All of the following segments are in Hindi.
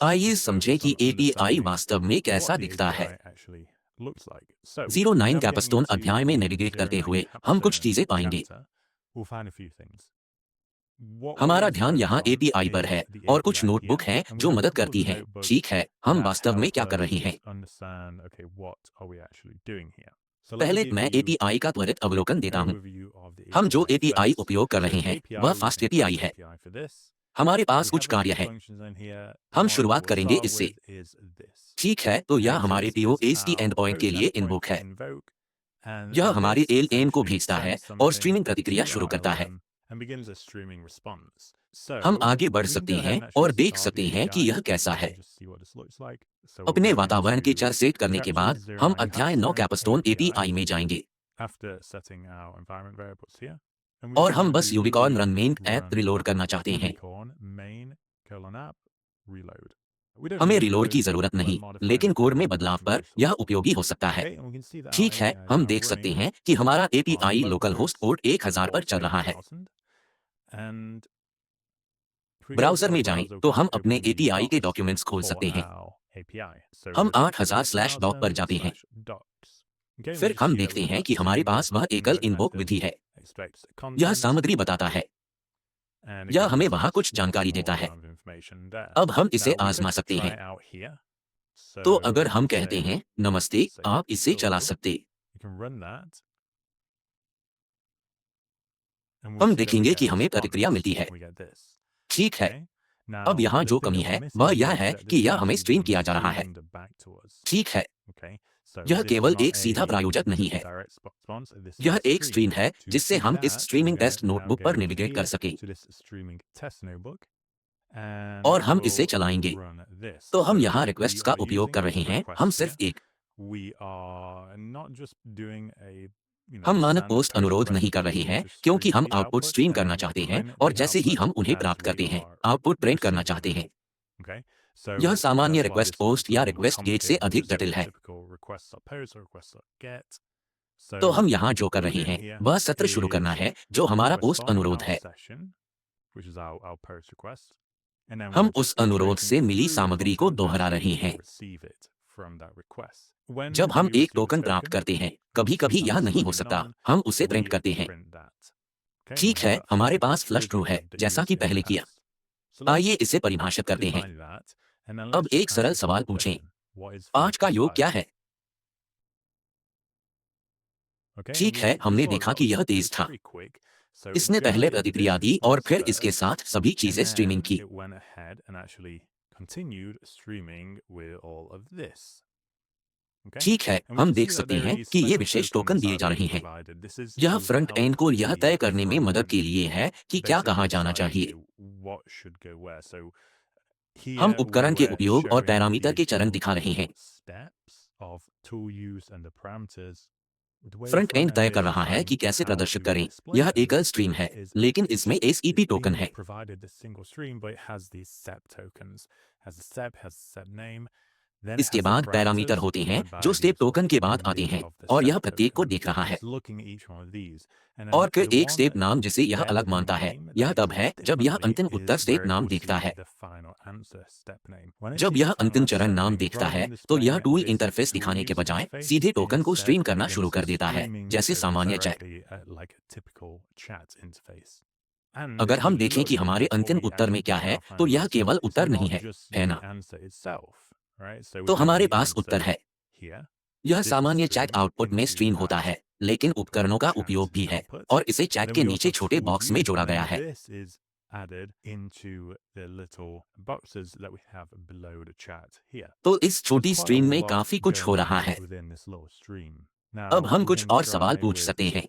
आइए समझें कि एपीआई वास्तव में कैसा दिखता है। 09 कैपस्टोन अध्याय में नेविगेट करते हुए हम कुछ चीजें पाएंगे। हमारा ध्यान यहाँ एपीआई पर है और कुछ नोटबुक हैं जो मदद करती हैं। ठीक है, हम वास्तव में क्या कर रहे हैं। पहले मैं एपीआई का त्वरित अवलोकन देता हूँ। हम जो एपीआई उपयोग कर रहे हैं वह फास्ट एपीआई है। हमारे पास कुछ कार्य है। हम शुरुआत करेंगे इससे। ठीक है, तो यह हमारे POST एंड पॉइंट के लिए इनवोक है। यह हमारे एल को भेजता है और स्ट्रीमिंग प्रतिक्रिया शुरू करता है। हम आगे बढ़ सकते हैं और देख सकते हैं कि यह कैसा है। अपने वातावरण के चर सेट करने के बाद हम अध्याय 9 कैपस्टोन एपीआई में जाएंगे और हम बस unicorn run main app reload करना चाहते हैं। हमें रिलोड की जरूरत नहीं, लेकिन कोड में बदलाव पर यह उपयोगी हो सकता है। ठीक है, हम देख सकते हैं कि हमारा एपीआई लोकल होस्ट पोर्ट 1000 पर चल रहा है। ब्राउज़र में जाएं तो हम अपने एपीआई के डॉक्यूमेंट्स खोल सकते हैं। हम 8000/doc पर जाते हैं। फिर हम देखते हैं कि हमारे पास वह एकल इनवोक विधि है। यह सामग्री बताता है। यह हमें वहां कुछ जानकारी देता है। अब हम इसे आजमा सकते हैं। तो अगर हम कहते हैं नमस्ते, आप इसे चला सकते। हम देखेंगे कि हमें प्रतिक्रिया मिलती है। ठीक है, अब यहाँ जो कमी है वह यह है कि यह हमें स्ट्रीम किया जा रहा है। ठीक है, यह केवल एक सीधा प्रायोजक नहीं है। यह एक स्ट्रीम है जिससे हम इस स्ट्रीमिंग टेस्ट नोटबुक पर नेविगेट कर सकें और हम इसे चलाएंगे। तो हम यहाँ रिक्वेस्ट्स का उपयोग कर रहे हैं। हम सिर्फ एक हम मानक पोस्ट अनुरोध नहीं कर रहे हैं क्योंकि हम आउटपुट स्ट्रीम करना चाहते हैं और जैसे ही हम उन्हें प्राप्त करते हैं आउटपुट प्रिंट करना चाहते हैं। यह सामान्य रिक्वेस्ट पोस्ट या रिक्वेस्ट गेट से अधिक जटिल है। तो हम यहाँ जो कर रहे हैं वह सत्र शुरू करना है जो हमारा पोस्ट अनुरोध है। हम उस अनुरोध से मिली सामग्री को दोहरा रहे हैं। जब हम एक टोकन प्राप्त करते हैं, कभी कभी यह नहीं हो सकता, हम उसे प्रिंट करते हैं। ठीक है, हमारे पास फ्लश ट्रू है जैसा कि पहले किया। आइए इसे परिभाषित करते हैं। अब एक सरल सवाल पूछें, 5 का योग क्या है। ठीक है, हमने देखा कि यह तेज था। इसने पहले प्रतिक्रिया दी और फिर इसके साथ सभी चीजें स्ट्रीमिंग की। ठीक है, हम देख सकते हैं कि ये विशेष टोकन दिए जा रहे हैं। यह फ्रंट एंड को यह तय करने में मदद के लिए है कि क्या कहा जाना चाहिए। हम उपकरण के उपयोग और पैरामीटर के चरण दिखा रहे हैं। फ्रंट एंड तय कर रहा है कि कैसे प्रदर्शित करें। यह एकल स्ट्रीम है, लेकिन इसमें SEP टोकन है। इसके बाद पैरामीटर होते हैं जो स्टेप टोकन के बाद आते हैं और यह प्रत्येक को देख रहा है। और फिर एक स्टेप नाम जिसे यह अलग मानता है। यह तब है जब यह अंतिम उत्तर स्टेप नाम देखता है। जब यह अंतिम चरण नाम देखता है तो यह टूल इंटरफेस दिखाने के बजाय सीधे टोकन को स्ट्रीम करना शुरू कर देता है, जैसे सामान्य चैट। अगर हम देखें कि हमारे अंतिम उत्तर में क्या है तो यह केवल उत्तर नहीं है ना। तो हमारे पास उत्तर है। यह सामान्य चैट आउटपुट में स्ट्रीम होता है, लेकिन उपकरणों का उपयोग भी है और इसे चैट के नीचे छोटे बॉक्स में जोड़ा गया है। तो इस छोटी स्ट्रीम में काफी कुछ हो रहा है। अब हम कुछ और सवाल पूछ सकते हैं।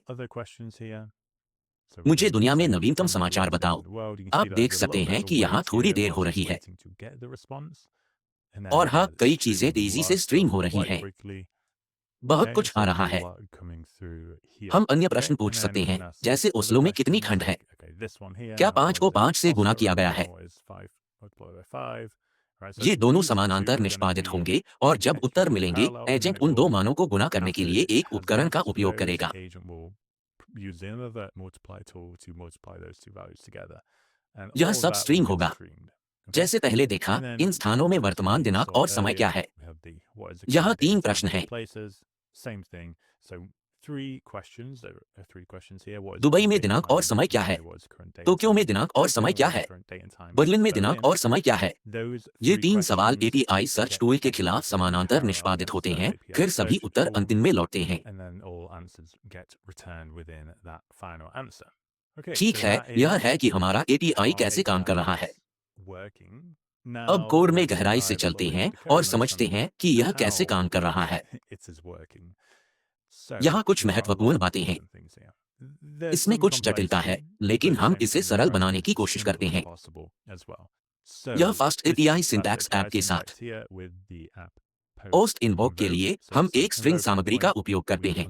मुझे दुनिया में नवीनतम समाचार बताओ। आप देख सकते हैं कि यहाँ थोड़ी देर हो रही है और हाँ, कई चीजें तेजी से स्ट्रीम हो रही हैं। बहुत कुछ आ रहा है। हम अन्य प्रश्न पूछ सकते हैं, जैसे ओस्लो में कितनी ठंड है। क्या 5 को 5 से गुणा किया गया है। ये दोनों समानांतर निष्पादित होंगे और जब उत्तर मिलेंगे एजेंट उन दो मानों को गुणा करने के लिए एक उपकरण का उपयोग करेगा। यह सब स्ट्रीम होगा। जैसे पहले देखा, इन स्थानों में वर्तमान दिनांक और समय क्या है? यहाँ 3 प्रश्न हैं। दुबई में दिनांक और समय क्या है? टोक्यो में दिनांक और समय क्या है? बर्लिन में दिनांक और समय क्या है? ये 3 सवाल एटीआई सर्च टूल के खिलाफ समानांतर निष्पादित होते हैं, फिर सभी उत्तर अंतिम में लौटते हैं। ठीक है, यह है कि हमारा एटीआई कैसे काम कर रहा है। अब कोड में गहराई से चलते हैं और समझते हैं कि यह कैसे काम कर रहा है। यहाँ कुछ महत्वपूर्ण बातें हैं। इसमें कुछ जटिलता है, लेकिन हम इसे सरल बनाने की कोशिश करते हैं। यह फास्ट एपीआई सिंटैक्स ऐप के साथ पोस्ट इनवॉक के लिए हम एक स्ट्रिंग सामग्री का उपयोग करते हैं।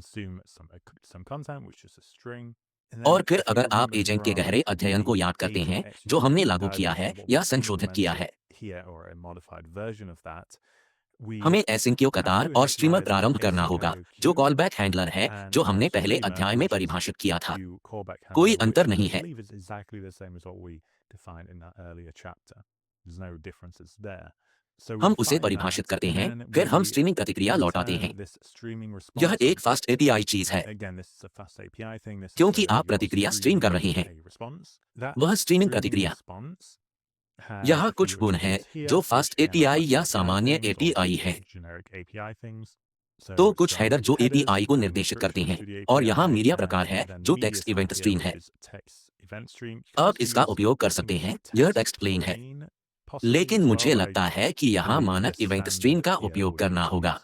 और फिर अगर आप एजेंट के गहरे अध्ययन को याद करते हैं जो हमने लागू किया है या संशोधित किया है, हमें एसिंक्यो कतार और स्ट्रीमर प्रारंभ करना होगा, जो कॉलबैक हैंडलर है जो हमने पहले अध्याय में परिभाषित किया था। कोई अंतर नहीं है। हम उसे परिभाषित करते हैं, फिर हम स्ट्रीमिंग प्रतिक्रिया लौटाते हैं। यह एक फास्ट एपीआई चीज है, क्योंकि आप प्रतिक्रिया स्ट्रीम कर रहे हैं। वह स्ट्रीमिंग प्रतिक्रिया। यहाँ कुछ गुण हैं जो फास्ट एपीआई या सामान्य एपीआई है। तो कुछ हेडर जो एपीआई को निर्देशित करते हैं, और यहाँ मीडिया प्रकार है जो टेक्स्ट इवेंट स्ट्रीम है। आप इसका उपयोग कर सकते हैं, यह टेक्स्ट प्लेन है, लेकिन मुझे लगता है कि यहाँ मानक इवेंट स्ट्रीम का उपयोग करना होगा।